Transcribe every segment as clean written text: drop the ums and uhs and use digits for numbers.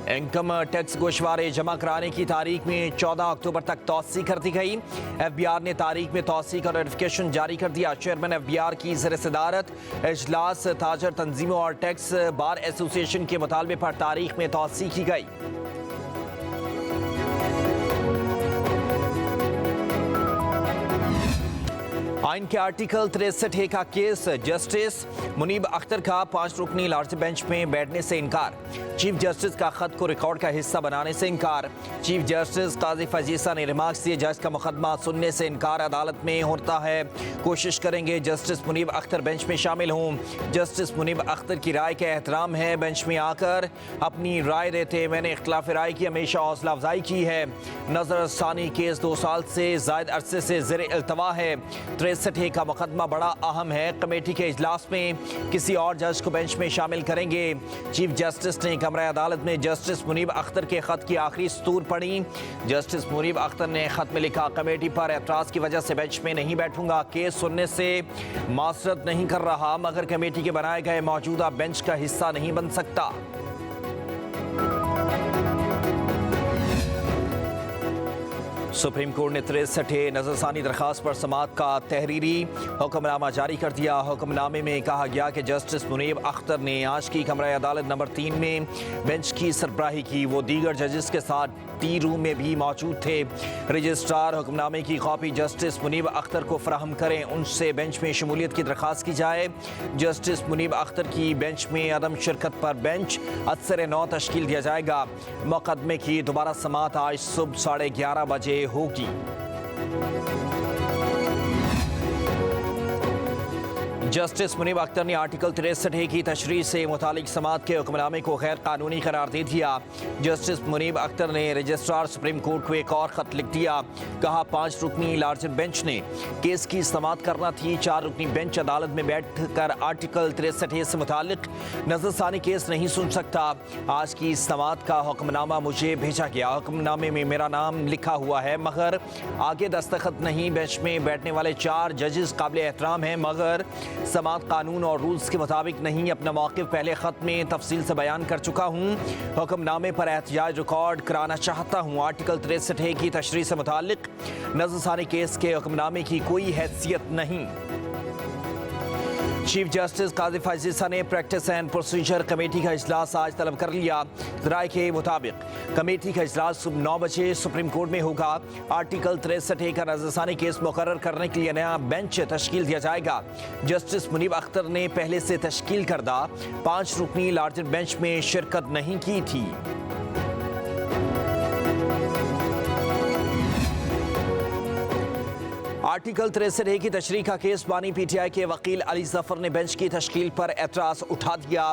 Income tax गोशवारे जमा कराने की तारीख में 14 अक्टूबर तक तौसी कर दी गई। FBI ने तारीख में तौसी का नोटिफिकेशन जारी कर दिया। चेयरमैन FBI की ज़ेर सदारत इजलास ताजर तंजीमों और टैक्स बार एसोसिएशन के मुतालबे पर तारीख में तौसी की गई। आइन के आर्टिकल 63 का केस, जस्टिस मुनीब अख्तर का 5 रुकनी लार्ज बेंच में बैठने से इनकार। चीफ जस्टिस का खत को रिकॉर्ड का हिस्सा बनाने से इनकार। चीफ जस्टिस काजी फजीसा ने रिमार्क्स दिए, जज का मुकदमा सुनने से इनकार अदालत में होता है। कोशिश करेंगे जस्टिस मुनीब अख्तर बेंच में शामिल हों। जस्टिस मुनीब अख्तर की राय का एहतराम है, बेंच में आकर अपनी राय देते। मैंने इख्तिलाफ राय की हमेशा हौसला अफजाई की है। नजरसानी केस 2 साल से जायद अरसे से ज़ेर इल्तवा है। 63 का मुकदमा बड़ा अहम है। कमेटी के इजलास में किसी और जज को बेंच में शामिल करेंगे। चीफ जस्टिस ने कमरा अदालत में जस्टिस मुनीब अख्तर के खत की आखिरी सतूर पढ़ी। जस्टिस मुनीब अख्तर ने खत में लिखा, कमेटी पर एतराज की वजह से बेंच में नहीं बैठूंगा। केस सुनने से मासरत नहीं कर रहा, मगर कमेटी के बनाए गए मौजूदा बेंच का हिस्सा नहीं बन सकता। सुप्रीम कोर्ट ने 63 नजरसानी दरखास्त पर समाअत का तहरीरी हुक्मनामा जारी कर दिया। हुक्मनामे में कहा गया कि जस्टिस मुनीब अख्तर ने आज की कमरा अदालत नंबर 3 में बेंच की सरबराही की। वो दीगर जजेस के साथ टी रूम में भी मौजूद थे। रजिस्ट्रार हुक्मनामे की कॉपी जस्टिस मुनीब अख्तर को फराहम करें, उनसे बेंच में शमूलियत की दरख्वास्त की जाए। जस्टिस मुनीब अख्तर की बेंच में अदम शिरकत पर बेंच अक्सर 9 तश्कील दिया जाएगा। मुकदमे की दोबारा समाअत आज सुबह 11:30 बजे होगी। जस्टिस मुनीब अख्तर ने आर्टिकल 63 की तशरीह से मुतालिक समाअत के हुक्मनामे को गैर कानूनी करार दे दिया। जस्टिस मुनीब अख्तर ने रजिस्ट्रार सुप्रीम कोर्ट को एक और खत लिख दिया। कहा, 5 रुकनी लार्जर बेंच ने केस की समाअत करना थी। 4 रुकनी बेंच अदालत में बैठ कर आर्टिकल 63 से मुतालिक नजरसानी केस नहीं सुन सकता। आज की समाअत का हुक्मनामा मुझे भेजा गया। हुक्मनामे में मेरा नाम लिखा हुआ है, मगर आगे दस्तखत नहीं। बेंच में बैठने वाले 4 जजेस काबिल एहतराम हैं, मगर समाअत कानून और रूल्स के मुताबिक नहीं। अपना मौक़िफ़ पहले ख़त में तफसील से बयान कर चुका हूँ। हुक्मनामे पर एहतजाज रिकॉर्ड कराना चाहता हूँ। आर्टिकल 63 की तशरीह से मुतालिक नजरसानी केस के हुक्मनामे की कोई हैसियत नहीं। चीफ जस्टिस काजी फजीसा ने प्रैक्टिस एंड प्रोसीजर कमेटी का इजलास आज तलब कर लिया। राय के मुताबिक कमेटी का इजलास सुबह 9 बजे सुप्रीम कोर्ट में होगा। आर्टिकल 63 का नजरसानी केस मुकर्रर करने के लिए नया बेंच तश्कील दिया जाएगा। जस्टिस मुनीब अख्तर ने पहले से तश्कील करदा 5 रुकनी लार्जर बेंच में शिरकत नहीं की थी। आर्टिकल 63 की तशरीह का केस बानी PTI के वकील अली जफर ने बेंच की तश्कील पर एतराज़ उठा दिया।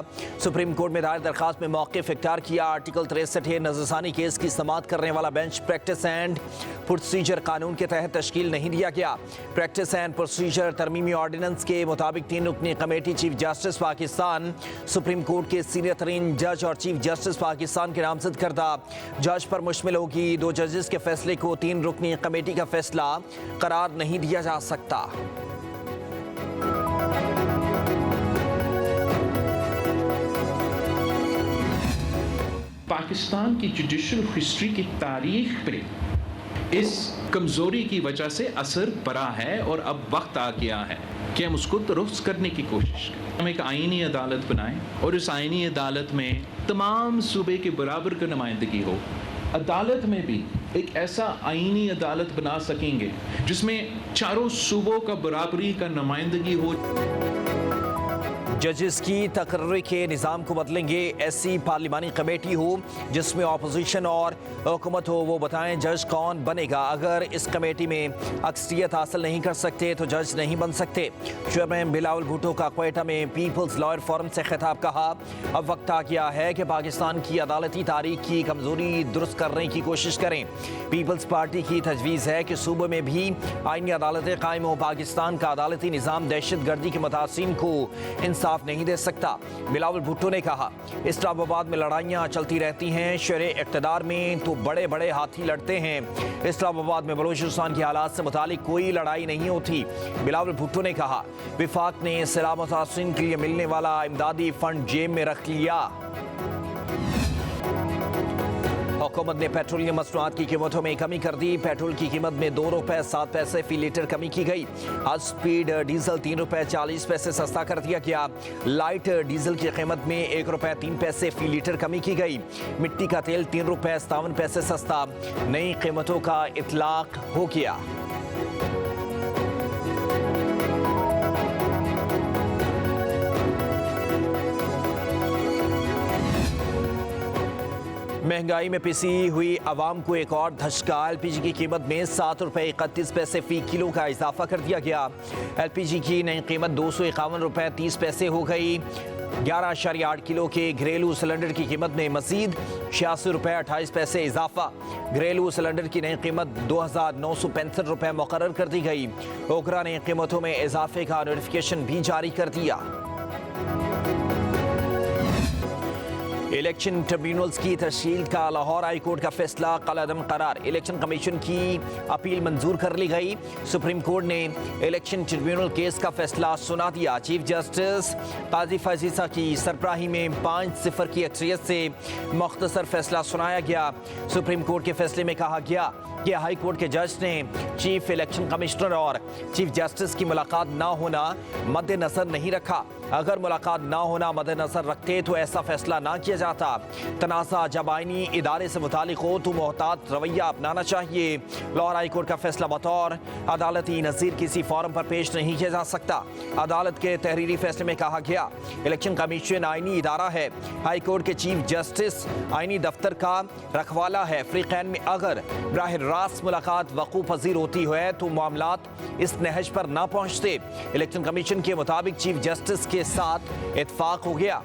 सुप्रीम कोर्ट में दायर दरखास्त में मौक़िफ़ इख्तियार किया। आर्टिकल 63 नजरसानी केस की समाअत करने वाला बेंच प्रैक्टिस एंड प्रोसीजर कानून के तहत तश्कील नहीं दिया गया। प्रैक्टिस एंड प्रोसीजर तरमीमी ऑर्डिनेंस के मुताबिक 3 रुकनी committee chief justice Pakistan, supreme court के सीनियर तरीन जज और चीफ जस्टिस पाकिस्तान के नामजद करदा जज पर मुश्तमिल होगी। 2 जजेस के फैसले को 3 रुकनी कमेटी का फैसला करार नहीं दिया जा सकता। पाकिस्तान की जुडिशल हिस्ट्री की तारीख पे इस कमजोरी की वजह से असर पड़ा है और अब वक्त आ गया है कि हम उसको दुरुस्त करने की कोशिश करें। हम एक आईनी अदालत बनाएं और इस आईनी अदालत में तमाम सूबे के बराबर की नुमाइंदगी हो। अदालत में भी एक ऐसा आईनी अदालत बना सकेंगे जिसमें चारों सूबों का बराबरी का नुमाइंदगी हो। जजेस की तकर्री के निज़ाम को बदलेंगे। ऐसी पार्लिमानी कमेटी हो जिसमें अपोजिशन और हुकूमत हो, वो बताएं जज कौन बनेगा। अगर इस कमेटी में अक्सरियत हासिल नहीं कर सकते तो जज नहीं बन सकते। चेयरमैन बिलावल भुट्टो का क्वेटा में पीपल्स लॉयर फोरम से खिताब। कहा, अब वक्त आ गया है कि पाकिस्तान की अदालती तारीख की कमजोरी दुरुस्त करने की कोशिश करें। पीपल्स पार्टी की तजवीज़ है कि सूबे में भी आईनी अदालतें कायम हो। पाकिस्तान का अदालती निज़ाम दहशत गर्दी के मुतासिरीन को इंसाफ नहीं दे सकता। बिलावल भुट्टो ने कहा, इस्लामाबाद में लड़ाइयाँ चलती रहती हैं, शरे इक़्तिदार में तो बड़े बड़े हाथी लड़ते हैं। इस्लामाबाद में बलूचिस्तान के हालात से मुतालिक कोई लड़ाई नहीं होती। बिलावल भुट्टो ने कहा, विफाक ने सैलाब मुतासिरीन के लिए मिलने वाला इमदादी फंड जेब में रख लिया। हुकूमत ने पेट्रोलियम मसनूआत की कीमतों में कमी कर दी। पेट्रोल की कीमत में 2 रुपए 7 पैसे फी लीटर कमी की गई। हाई स्पीड डीजल 3 रुपए 40 पैसे सस्ता कर दिया गया। लाइट डीजल की कीमत में 1 रुपए 3 पैसे फी लीटर कमी की गई। मिट्टी का तेल 3 रुपए 57 पैसे सस्ता। नई कीमतों का इतलाक हो गया। महंगाई में पिसी हुई आवाम को एक और धचका। एलपीजी की कीमत में 7 रुपए 31 पैसे फी किलो का इजाफा कर दिया गया। एलपीजी की नई कीमत 251 रुपए 30 पैसे हो गई। 11.8 किलो के घरेलू सिलेंडर की कीमत में मजीद 86 रुपए 28 पैसे इजाफा। घरेलू सिलेंडर की नई कीमत 2,965 रुपए मुकर्रर कर दी गई। ओकरा ने कीमतों में इजाफे का नोटिफिकेशन भी जारी कर दिया। इलेक्शन ट्रिब्यूनल्स की तश्कील का लाहौर हाई कोर्ट का फैसला कलअदम करार। इलेक्शन कमीशन की अपील मंजूर कर ली गई। सुप्रीम कोर्ट ने इलेक्शन ट्रिब्यूनल केस का फैसला सुना दिया। चीफ जस्टिस काजी फजीसा की सरबराही में 5-0 की अक्सरियत से मुख्तसर फैसला सुनाया गया। सुप्रीम कोर्ट के फैसले में कहा गया कि हाई कोर्ट के जज ने चीफ इलेक्शन कमिश्नर और चीफ जस्टिस की मुलाकात ना होना मद्देनजर नहीं रखा। अगर मुलाकात ना होना मद्देनजर रखते तो ऐसा फैसला ना किया जाता। तनाज़ा जब आईनी इदारे से मुतालिक हो तो मोहतात रवैया अपनाना चाहिए। लाहौर हाई कोर्ट का फैसला बतौर अदालती नज़ीर किसी फॉरम पर पेश नहीं किया जा सकता। अदालत के तहरीरी फैसले में कहा गया इलेक्शन कमीशन आईनी इदारा है। हाई कोर्ट के चीफ जस्टिस आईनी दफ्तर का रखवाला है। फ़रीक़ैन में अगर बराह रास्त मुलाकात वक़ू पज़ीर होती है तो मामलात इस नहज पर ना पहुँचते। इलेक्शन कमीशन के मुताबिक चीफ जस्टिस के साथ इत्फाक हो गया।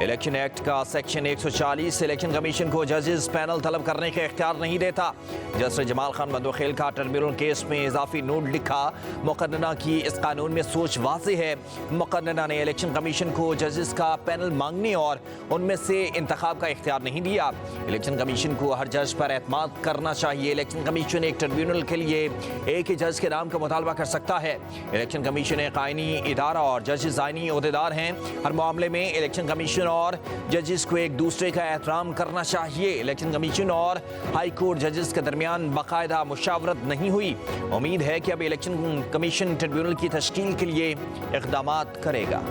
इलेक्शन एक्ट का सेक्शन 140 इलेक्शन कमीशन को जजेस पैनल तलब करने का इख्तियार नहीं देता। जस्टिस जमाल खान बंदोखेल का ट्रिब्यूनल केस में इजाफी नोट लिखा। मुकर्रना की इस कानून में सोच वाज़ेह है। मुकर्रना ने इलेक्शन कमीशन को जजेस का पैनल मांगने और उनमें से इंतखाब का इख्तियार नहीं दिया। इलेक्शन कमीशन को हर जज पर एतमाद करना चाहिए। इलेक्शन कमीशन एक ट्रिब्यूनल के लिए एक ही जज के नाम का मुतालबा कर सकता है। इलेक्शन कमीशन एक आईनी इदारा और जजेस आईनी ओहदेदार हैं। हर मामले में इलेक्शन कमीशन और जजेस को एक दूसरे का एहतराम करना चाहिए। इलेक्शन कमीशन और हाई कोर्ट जजेस के दरमियान बाकायदा मुशावरत नहीं हुई। उम्मीद है कि अब इलेक्शन कमीशन ट्रिब्यूनल की तश्कील के लिए इक़दामात करेगा।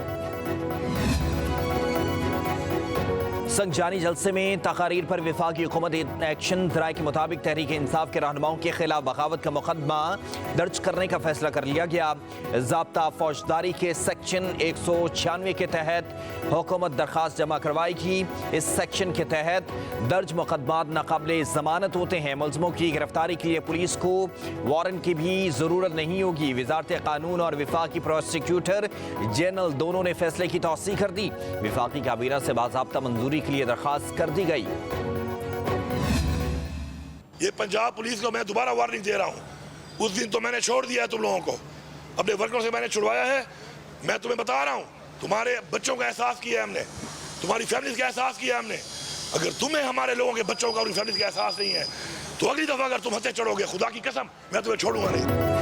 संगजानी जलसे में तकारीर पर विफाकी हुकूमत एक्शन ज़राए के मुताबिक तहरीक इंसाफ के रहनुमाओं के खिलाफ बगावत का मुकदमा दर्ज करने का फैसला कर लिया गया। ज़ाब्ता फौजदारी के सेक्शन 196 के तहत हुकूमत दरख्वास्त जमा करवाएगी। इस सेक्शन के तहत दर्ज मुकदमा नाकाबिले ज़मानत होते हैं। मुलज़मों की गिरफ्तारी के लिए पुलिस को वारंट की भी ज़रूरत नहीं होगी। वज़ारत कानून और विफाकी प्रोसिक्यूटर जनरल दोनों ने फैसले की तौसीह कर दी। विफाकी काबीना से बाज़ाब्ता मंजूरी के लिए दरखास्त कर दी गई। ये पंजाब पुलिस को मैं दोबारा वार्निंग दे रहा हूँ। उस दिन तो मैंने छोड़ दिया है तुम लोगों को, अपने वर्करों से मैंने छुड़वाया है। मैं तुम्हें बता रहा हूँ, तुम्हारे बच्चों का एहसास किया है हमने, तुम्हारी फैमिलीज का एहसास किया है हमने। अगर तुम्हें हमारे लोगों के बच्चों का और फैमिलीज का एहसास नहीं है तो अगली दफा अगर तुम हंसे चढ़ोगे, खुदा की कसम मैं तुम्हें छोड़ूंगा नहीं।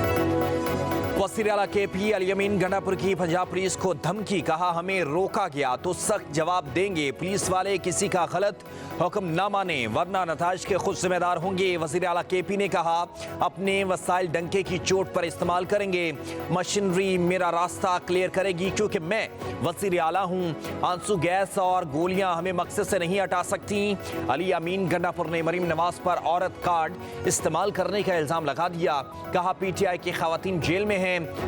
वज़ीर आला KP अली अमीन गंडापुर की पंजाब पुलिस को धमकी। कहा हमें रोका गया तो सख्त जवाब देंगे। पुलिस वाले किसी का गलत हुक्म ना माने वरना नताइज के खुद जिम्मेदार होंगे। वज़ीर आला KP ने कहा अपने वसाइल डंके की चोट पर इस्तेमाल करेंगे। मशीनरी मेरा रास्ता क्लियर करेगी क्योंकि मैं वज़ीर आला हूँ। आंसू गैस और गोलियां हमें मकसद से नहीं हटा सकती। अली अमीन गंडापुर ने मरीम नवाज पर औरत कार्ड इस्तेमाल करने का इल्ज़ाम लगा दिया। कहा PTI की खवातीन जेल में हैं,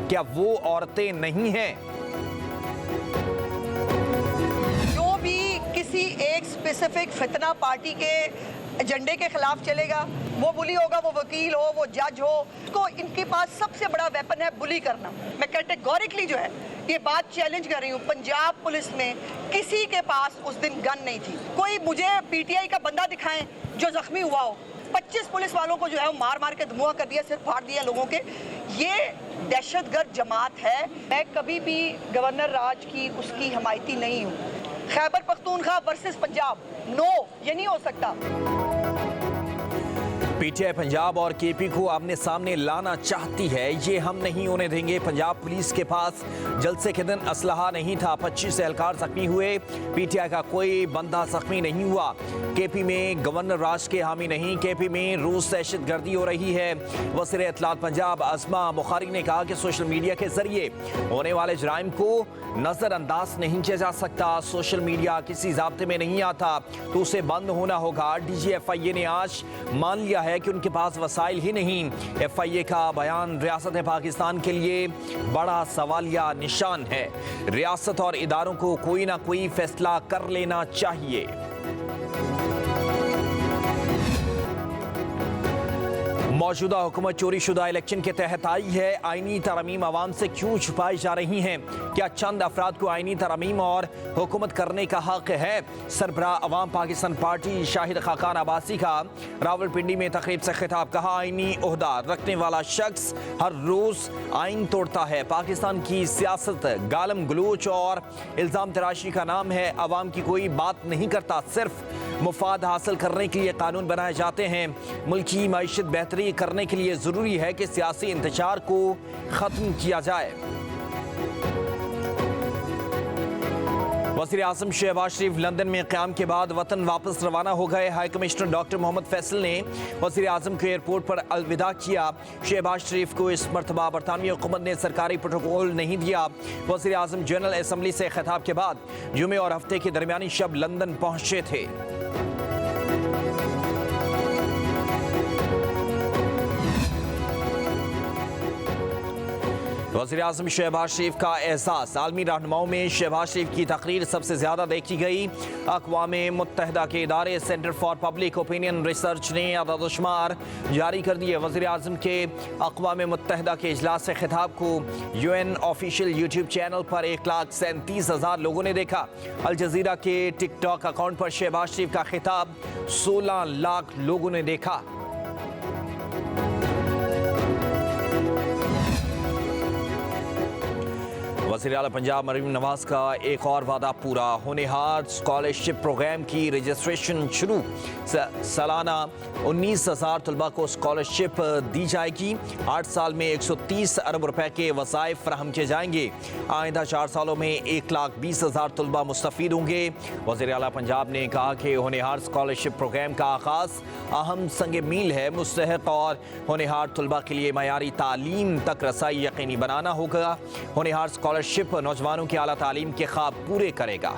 क्या वो औरतें नहीं हैं? जो भी किसी एक स्पेसिफिक फितना पार्टी के एजेंडे के खिलाफ चलेगा, वो बुली होगा, वो वकील हो, वो जज हो, तो इनके पास सबसे बड़ा वेपन है बुली करना। मैं कैटेगोरिकली जो है ये बात चैलेंज कर रही हूँ, पंजाब पुलिस में किसी के पास उस दिन गन नहीं थी। कोई मुझे PTI का बंदा दिखाएं जो जख्मी हुआ हो। 25 पुलिस वालों को जो है मार मार के धुआं कर दिया, सिर फाड़ दिया लोगों के। ये दहशतगर्द जमात है। मैं कभी भी गवर्नर राज की उसकी हमायती नहीं हूँ। खैबर पख्तूनख्वा वर्सेस पंजाब, नो, ये नहीं हो सकता। पीटीआई पंजाब और केपी को आमने सामने लाना चाहती है, ये हम नहीं होने देंगे। पंजाब पुलिस के पास जलसे के दिन असलहा नहीं था, 25 एहलकार जख्मी हुए, पीटीआई का कोई बंदा जख्मी नहीं हुआ। केपी में गवर्नर राज के हामी नहीं, केपी में रूस दहशतगर्दी हो रही है। वज़ीर इत्तलात पंजाब आसमा बुखारी ने कहा कि सोशल मीडिया के जरिए होने वाले जराइम को नजरअंदाज नहीं किया जा सकता। सोशल मीडिया किसी ज़ाब्ते में नहीं आता तो उसे बंद होना होगा। DGFIA ने आज मान लिया है कि उनके पास वसाइल ही नहीं। FIA का बयान रियासत पाकिस्तान के लिए बड़ा सवालिया निशान है। रियासत और इदारों को कोई ना कोई फैसला कर लेना चाहिए। मौजूदा हुकूमत चोरी शुदा इलेक्शन के तहत आई है। आईनी तरमीम आवाम से क्यों छुपाई जा रही हैं? क्या चंद अफराद को आईनी तरमीम और हुकूमत करने का हक है? सरबराह अवाम पाकिस्तान पार्टी शाहिद खाकान अब्बासी का रावलपिंडी में तकरीब से खिताब। कहा, आईनी ओहदा रखने वाला शख्स हर रोज आइन तोड़ता है। पाकिस्तान की सियासत गालम गलोच और इल्ज़ाम तराशी का नाम है। अवाम की कोई बात नहीं करता, सिर्फ मुफाद हासिल करने के लिए कानून बनाए जाते हैं। मुल्की मईशत बेहतरी करने के लिए जरूरी है कि सियासी इंतजार को खत्म किया जाए। वज़ीर आज़म शहबाज शरीफ लंदन में क़याम के बाद वतन वापस रवाना हो गए। High commissioner doctor Mohammad Faisal ने वज़ीर आज़म को एयरपोर्ट पर अलविदा किया। शहबाज शरीफ को इस मरतबा बरतानवी हुकूमत ने सरकारी प्रोटोकॉल नहीं दिया। वज़ीर आज़म जनरल असम्बली से खिताब के बाद जुमे और हफ्ते के दरमियानी शब लंदन पहुंचे थे। वज़ीर आज़म शहबाज शरीफ का एहसास। आलमी रहनुमाओं में शहबाज शरीफ की तकरीर सबसे ज़्यादा देखी गई। अक़वाम मुत्तहिदा के इदारे centre for public opinion research ने अदादशुमार जारी कर दिए। वज़ीर आज़म के अक़वाम मुत्तहिदा के इजलास से खिताब को UN ऑफिशियल यूट्यूब चैनल पर 1,37,000 लोगों ने देखा। अल जज़ीरा के टिकटॉक अकाउंट पर शहबाज शरीफ का खिताब 16 लाख लोगों ने देखा। वज़ीर आला पंजाब मरीम नवाज का एक और वादा पूरा। होनहार स्कॉलरशिप प्रोग्राम की रजिस्ट्रेशन शुरू। सालाना 19,000 तलबा को स्कॉलरशिप दी जाएगी। 8 साल में 130 अरब रुपए के वसाइफ फराहम किए जाएंगे। आइंदा 4 सालों में 1,20,000 तलबा मुस्तफ़ीद होंगे। वज़ीर आला पंजाब ने कहा कि होनहार स्कॉलरशिप प्रोग्राम का आगाज़ अहम संग मील है। मुस्तहिक़ और होनहार तलबा के लिए मयारी तालीम तक रसाई यकीनी बनाना होगा। होनहार स्कॉलरशिप नौजवानों की आला तालीम के ख्वाब पूरे करेगा।